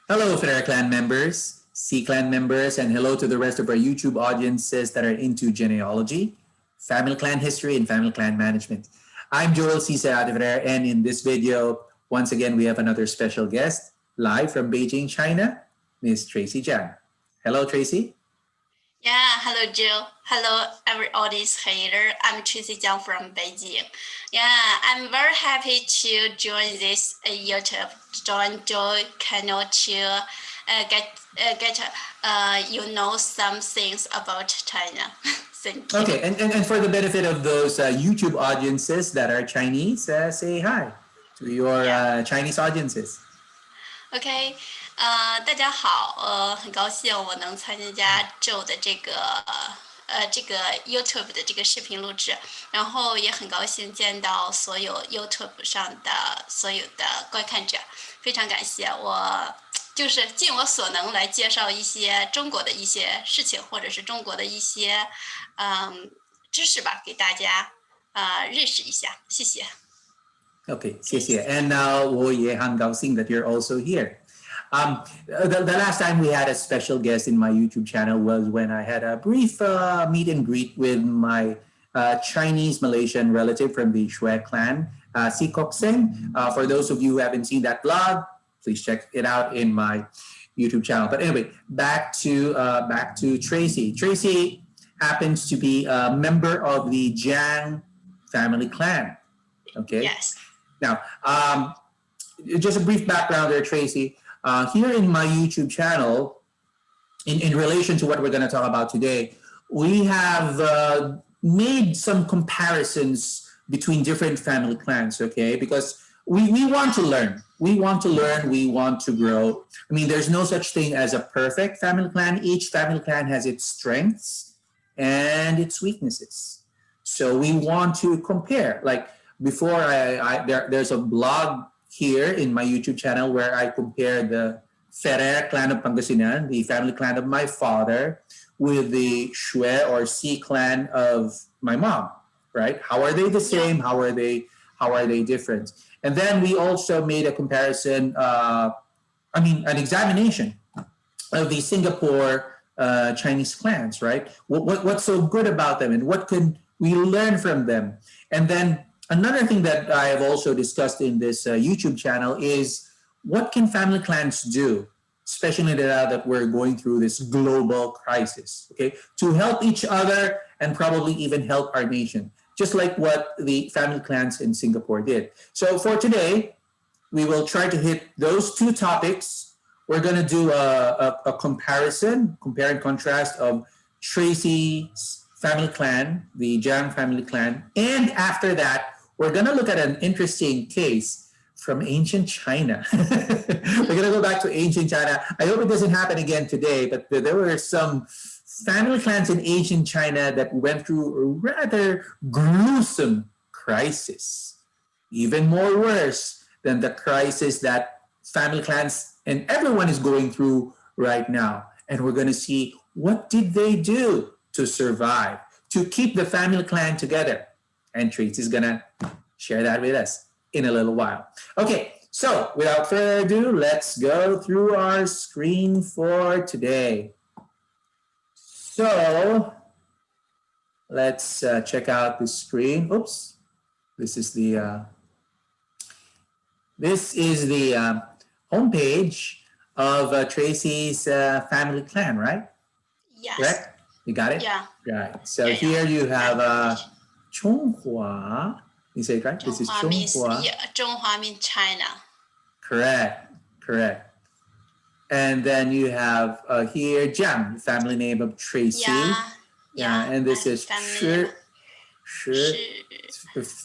Hello, Ferrer clan members, C clan members, and hello to the rest of our YouTube audiences that are into genealogy, family clan history, and family clan management. I'm Joel Sy-Serate, and in this video, once again, we have another special guest live from Beijing, China, Miss Tracy Jiang. Hello, Tracy. Yeah, hello Jill. Hello every audience here. I'm Tracy Jiang from Beijing. Yeah, I'm very happy to join this YouTube channel to get some things about China. Thank you. Okay, and for the benefit of those YouTube audiences that are Chinese, say hi to your Chinese audiences. OK，大家好，很高兴我能参加 Joe 的这个 YouTube 的这个视频录制，然后也很高兴见到所有 YouTube 上的所有的观看者，非常感谢我。就是尽我所能来介绍一些中国的一些事情，或者是中国的一些知识吧，给大家认识一下，谢谢。Okay, 谢谢. And now, 我也很高兴 that you're also here. The last time we had a special guest in my YouTube channel was when I had a brief meet and greet with my Chinese Malaysian relative from the Shui clan, Si Kok Seng. For those of you who haven't seen that vlog, please check it out in my YouTube channel. But anyway, back to Tracy. Tracy happens to be a member of the Jiang family clan. Okay. Yes. Now, just a brief background there, Tracy. Here in my YouTube channel, in relation to what we're going to talk about today, we have made some comparisons between different family clans, okay? Because we want to learn. We want to learn. We want to grow. I mean, there's no such thing as a perfect family clan. Each family clan has its strengths and its weaknesses. So we want to compare. Like before, there's a blog here in my YouTube channel where I compare the Ferrer clan of Pangasinan, the family clan of my father, with the Shui or C clan of my mom, right? How are they the same? How are they different? And then we also made a comparison, an examination of the Singapore Chinese clans, right? What's so good about them and what can we learn from them? And then another thing that I have also discussed in this YouTube channel is what can family clans do, especially now that we're going through this global crisis, okay, to help each other and probably even help our nation, just like what the family clans in Singapore did. So for today, we will try to hit those two topics. We're going to do a comparison, compare and contrast of Tracy's family clan, the Jiang family clan, and after that, we're going to look at an interesting case from ancient China. We're going to go back to ancient China. I hope it doesn't happen again today, but there were some family clans in ancient China that went through a rather gruesome crisis, even more worse than the crisis that family clans and everyone is going through right now. And we're going to see what did they do to survive, to keep the family clan together. And Tracy's going to share that with us in a little while. Okay, so without further ado, let's go through our screen for today. So let's check out the screen. Oops, this is the homepage of Tracy's family clan, right? Yes. Correct? You got it? Yeah. Right. So here you have Chonghua. You say it right? This is Chonghua. Zhonghua means China. Correct. And then you have here Jiang, family name of Tracy. Yeah. And this is Shi,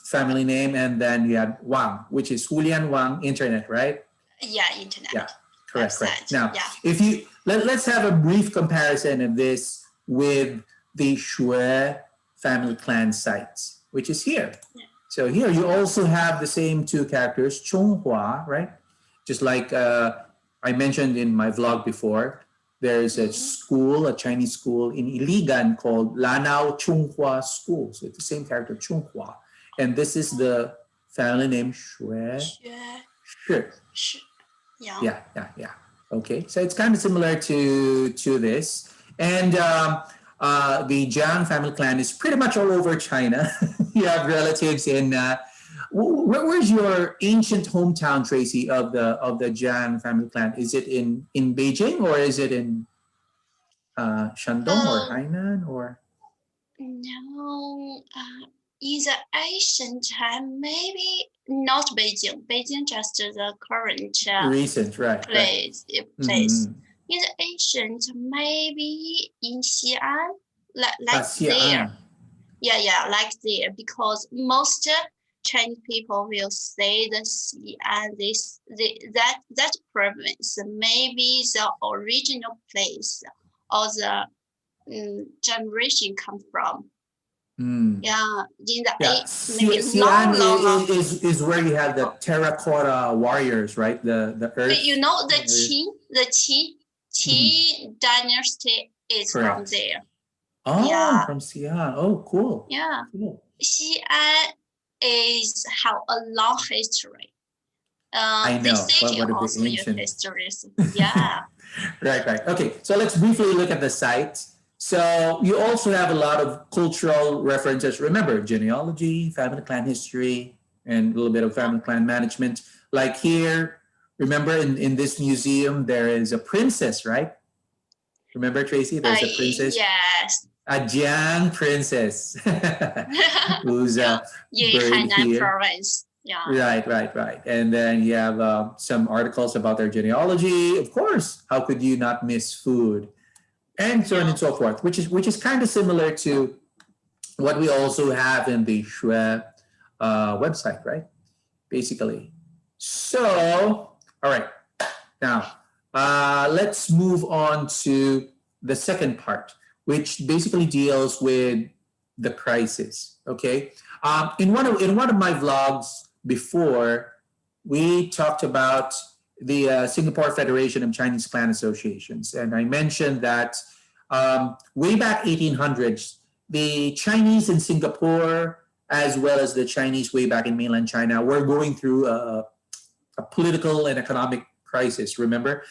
family name. And then you have Wang, which is Hulian Wang, internet, right? Yeah, internet. Yeah, correct. Now, yeah. if you let's have a brief comparison of this with the Shui family clan sites, which is here. Yeah. So here you also have the same two characters, Chonghua, right? Just like I mentioned in my vlog before, there's a school, a Chinese school in Iligan called Lanao Chonghua School. So it's the same character, Chonghua. And this is the family name Shui. Shi. Yeah. Okay, so it's kind of similar to this, and the Jiang family clan is pretty much all over China. You have relatives in. Where's your ancient hometown, Tracy, of the Jiang family clan? Is it in Beijing, or is it in Shandong or Um, Hainan or no, in the ancient time, maybe not Beijing. Beijing just the current recent? Right, right. place. Mm-hmm. In the ancient, maybe in Xi'an, like there. Xi'an. Yeah, like there, because most Chinese people will say the Xi'an, that province, maybe the original place or the generation come from. Mm. Yeah, in the Yeah, maybe Xi'an long. is where you have the terracotta warriors, right? The earth You know the warriors. Qin dynasty is from Correct. there. Oh, Yeah, from Xi'an. Oh, cool. yeah. Cool. Xi'an is have a long history. I The know. city What are the also your ancient? histories. Yeah. Right, right. Okay, so let's briefly look at the site. So you also have a lot of cultural references. Remember, genealogy, family clan history, and a little bit of family clan management. Like here, remember in this museum, there is a princess, right? Remember, Tracy? There's a princess, Yes. a Jiang princess, who's Yeah. In buried Hainan here. province. Yeah. Right, right, right. And then you have some articles about their genealogy. Of course, how could you not miss food? And so on and so forth, which is kind of similar to what we also have in the Shui website, right? Basically. So, all right. Now, let's move on to the second part, which basically deals with the crisis. Okay. In one of my vlogs before, we talked about the Singapore Federation of Chinese Clan Associations, and I mentioned that way back 1800s, the Chinese in Singapore, as well as the Chinese way back in mainland China, were going through a political and economic crisis. Remember,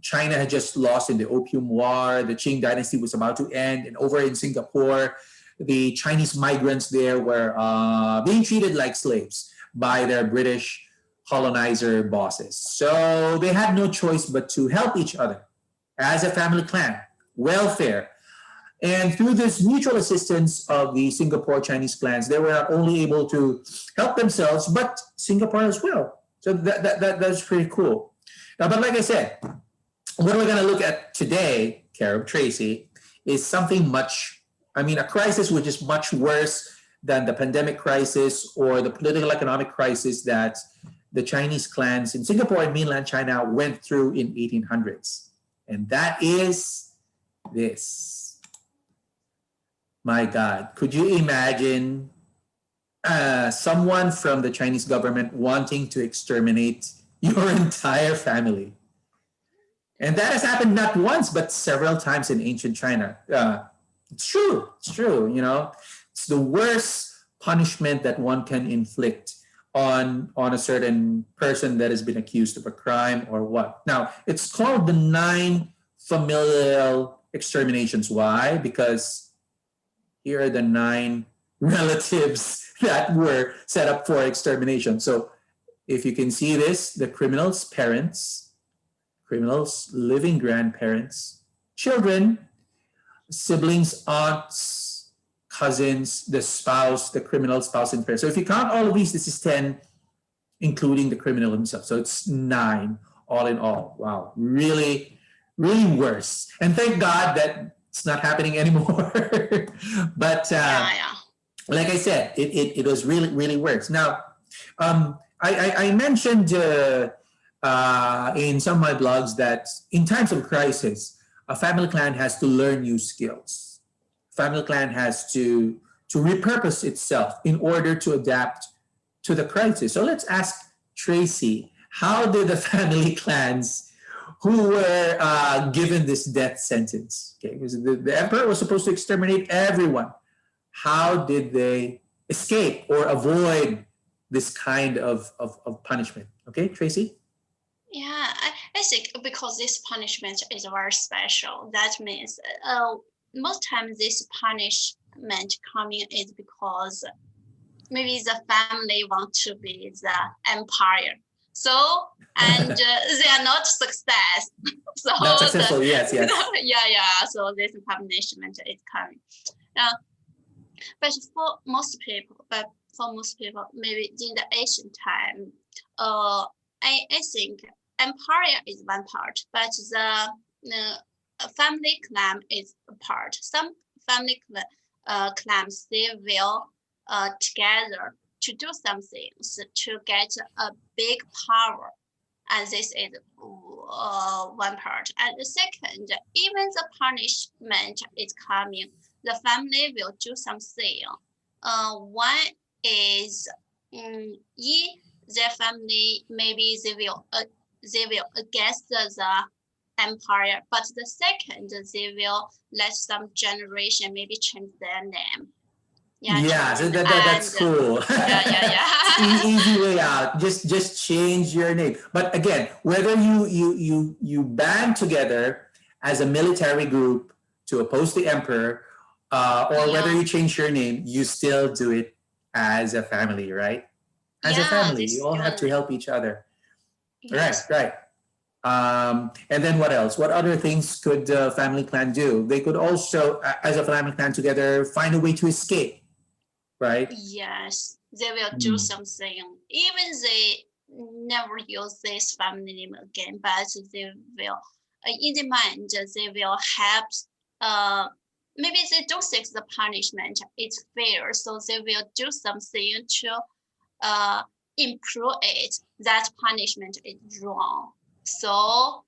China had just lost in the Opium War. The Qing Dynasty was about to end, and over in Singapore, the Chinese migrants there were being treated like slaves by their British colonizer bosses. So they had no choice but to help each other as a family clan, welfare. And through this mutual assistance of the Singapore Chinese clans, they were not only able to help themselves, but Singapore as well. So that's pretty cool. Now, but like I said, what we're going to look at today, Carol, Tracy, is something a crisis which is much worse than the pandemic crisis or the political economic crisis that the Chinese clans in Singapore and mainland China went through in 1800s. And that is this. My God, could you imagine someone from the Chinese government wanting to exterminate your entire family? And that has happened not once, but several times in ancient China. It's true. It's true. It's the worst punishment that one can inflict on a certain person that has been accused of a crime or what. Now, it's called the 9 familial exterminations. Why? Because here are the 9 relatives that were set up for extermination. So if you can see this, the criminal's parents, criminal's living grandparents, children, siblings, aunts, cousins, the spouse, the criminal spouse and parents. So if you count all of these, this is 10, including the criminal himself. So it's 9 all in all. Wow, really, really worse. And thank God that it's not happening anymore. But like I said, it was really, really worse. Now, I mentioned in some of my blogs that in times of crisis, a family clan has to learn new skills. Family clan has to repurpose itself in order to adapt to the crisis. So let's ask Tracy, how did the family clans who were given this death sentence, okay, because the emperor was supposed to exterminate everyone, how did they escape or avoid this kind of punishment? Okay, Tracy? Yeah, I think because this punishment is very special, that means most times this punishment coming is because maybe the family want to be the empire. So and they are not success. So Not successful, yes, yes. yeah. So this punishment is coming. Uh, but for most people, maybe in the ancient time, I think empire is one part, but family clan is a part. Some clans they will together to do something to get a big power, and this is one part. And the second, even the punishment is coming, the family will do something. One is if their family maybe they will against the empire, but the second they will let some generation maybe change their name. Yeah, so that's cool. Easy way out. Just change your name. But again, whether you band together as a military group to oppose the emperor, or whether you change your name, you still do it as a family, right? As a family, you all have to help each other. Yes. Right. And then what else? What other things could family clan do? They could also, as a family clan together, find a way to escape, right? Yes, they will do something. Even they never use this family name again, but they will, in the mind, they will help. Maybe they don't think the punishment is fair, so they will do something to improve it. That punishment is wrong. So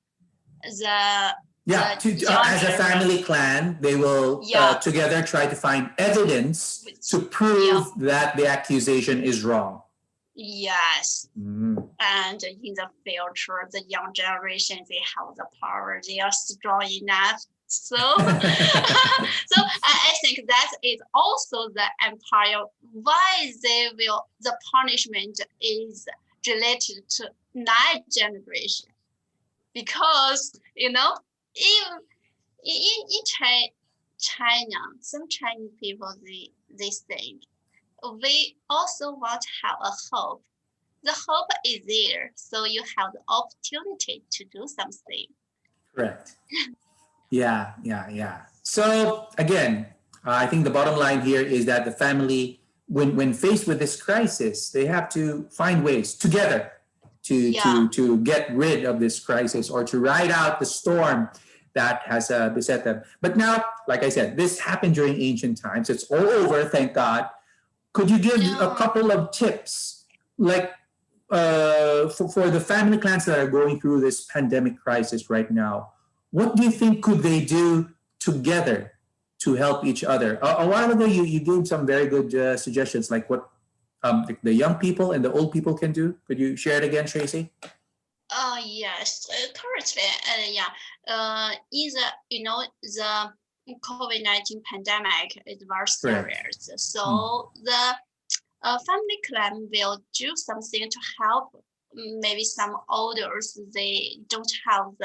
the as a family clan, they will together try to find evidence to prove that the accusation is wrong. Yes. And in the future, the young generation, they have the power, they are strong enough. So, so I think that is also the empire. Why the punishment is related to 9th generation? Because, in China, some Chinese people, they think we also want to have a hope. The hope is there, so you have the opportunity to do something. Correct. Yeah. So again, I think the bottom line here is that the family, when faced with this crisis, they have to find ways together to get rid of this crisis or to ride out the storm that has beset them. But now, like I said, this happened during ancient times. It's all over, thank God. Could you give a couple of tips, like for the family clans that are going through this pandemic crisis right now? What do you think could they do together to help each other? A while ago, you gave some very good suggestions, like what the young people and the old people can do. Could you share it again, Tracy? Yes. Currently, the COVID-19 pandemic is very serious. So the family clan will do something to help. Maybe some elders, they don't have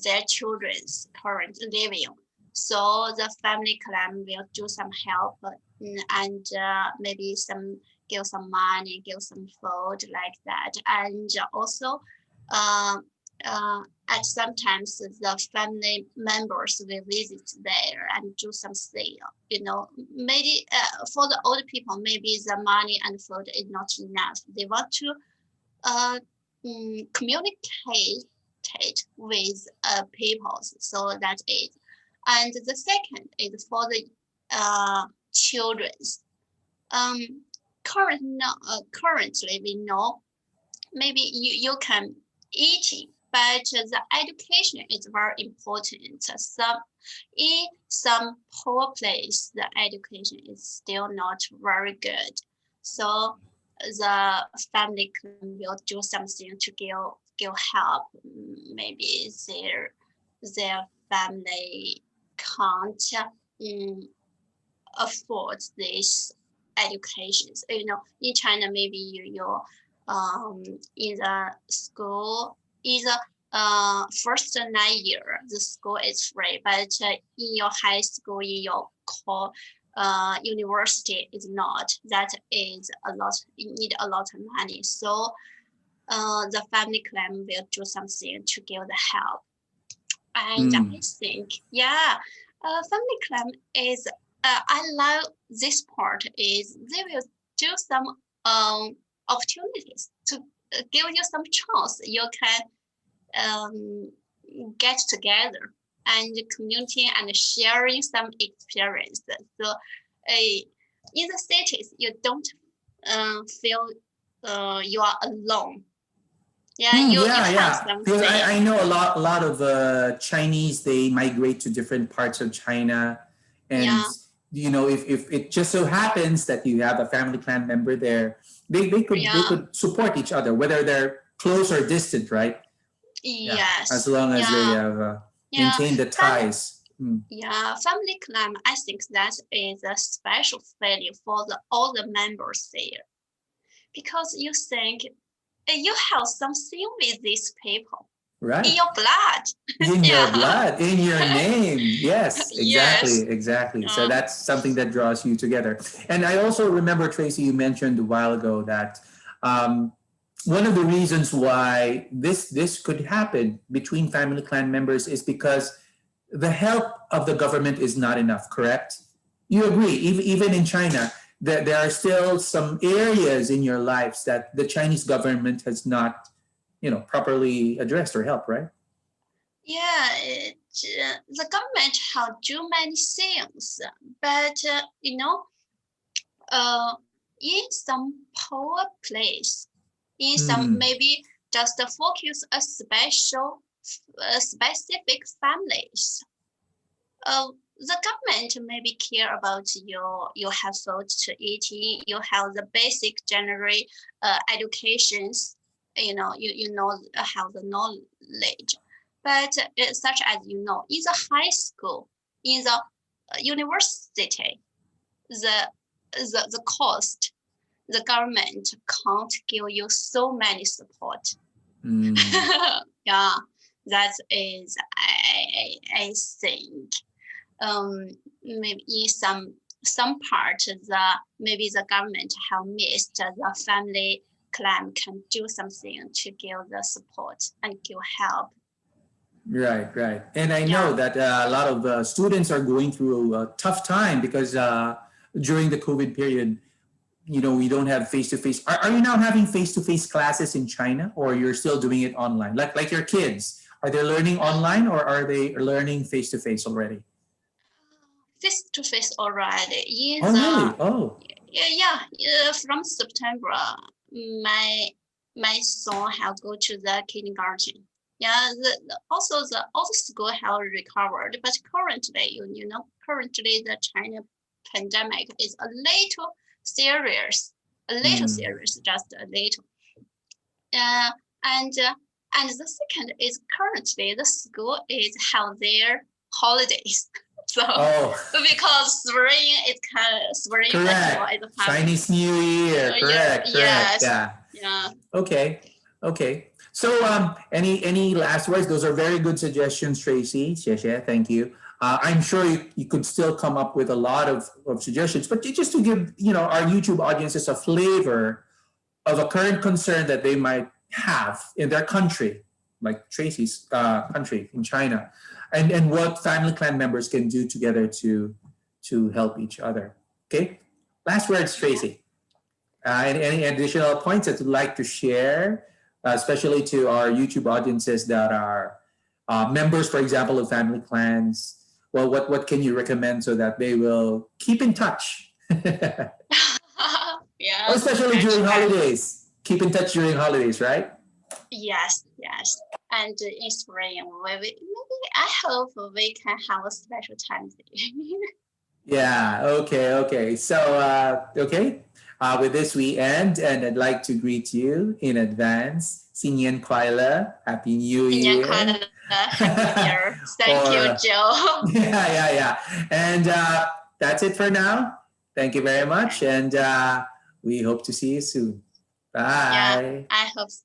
their children's current living. So the family clan will do some help and maybe give some money, give some food like that. And also, at sometimes the family members will visit there and do something. Maybe for the old people, maybe the money and food is not enough. They want to communicate with people. So that is. And the second is for the children. Currently, we know maybe you can eating, but the education is very important. In some poor place, the education is still not very good. So the family will do something to give help. Maybe their family can't afford this educations. In China, maybe you in the school is first 9 year the school is free, but in your high school, in your core university is not. That is a lot. You need a lot of money. So the family clan will do something to give the help. And I think, family clan is. I love this part is they will do some opportunities to give you some chance. You can get together and community and sharing some experiences. So in the cities, you don't feel you are alone. Yeah, you have something. Because I know a lot of Chinese, they migrate to different parts of China, and if it just so happens that you have a family clan member there, they could support each other, whether they're close or distant, right? Yes. As long as they have maintained the ties. Yeah, family clan. I think that is a special feeling for all the members there, because you think you have something with these people. Right. In your blood. In your blood, in your name. Yes, exactly. So that's something that draws you together. And I also remember, Tracy, you mentioned a while ago that one of the reasons why this could happen between family clan members is because the help of the government is not enough, correct? You agree, even in China, that there are still some areas in your lives that the Chinese government has not, properly addressed or helped, right? Yeah, the government have do many things, but in some poor place, in some maybe just focus a specific families. The government maybe care about you have food to eating, you have the basic general educations, you have the knowledge, but such as in the high school, in the university, the cost, the government can't give you so many support. Yeah, that is I think maybe in some part maybe the government have missed the family clan can do something to give the support and give help. Right. And I know that a lot of students are going through a tough time because during the COVID period, we don't have face-to-face. Are you now having face-to-face classes in China, or you're still doing it online? Like your kids, are they learning online or are they learning face-to-face already? Face-to-face already. Really? Oh. Yeah. From September, my son have go to the kindergarten. Yeah, also the school have recovered, but currently, currently the China pandemic is a little serious, just a little. And the second is currently the school is have their holidays. So because spring is spring festival is Chinese New Year, correct. Yeah. Okay. So any last words? Those are very good suggestions, Tracy. Thank you. I'm sure you could still come up with a lot of suggestions, but just to give our YouTube audiences a flavor of a current concern that they might have in their country, like Tracy's country in China, and what family clan members can do together to help each other. Okay, last words, Tracy. Any additional points that you'd like to share, especially to our YouTube audiences that are members, for example, of family clans? Well, what can you recommend so that they will keep in touch? Especially during holidays. Keep in touch during holidays, right? Yes. And in spring, maybe I hope we can have a special time Yeah, okay. So, with this we end, and I'd like to greet you in advance. 新年快乐, Happy New Year. 新年快乐, Happy New Year. Thank you, Joe. Yeah. And that's it for now. Thank you very much, and we hope to see you soon. Bye. Yeah, I hope so.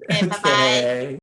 Okay, bye-bye.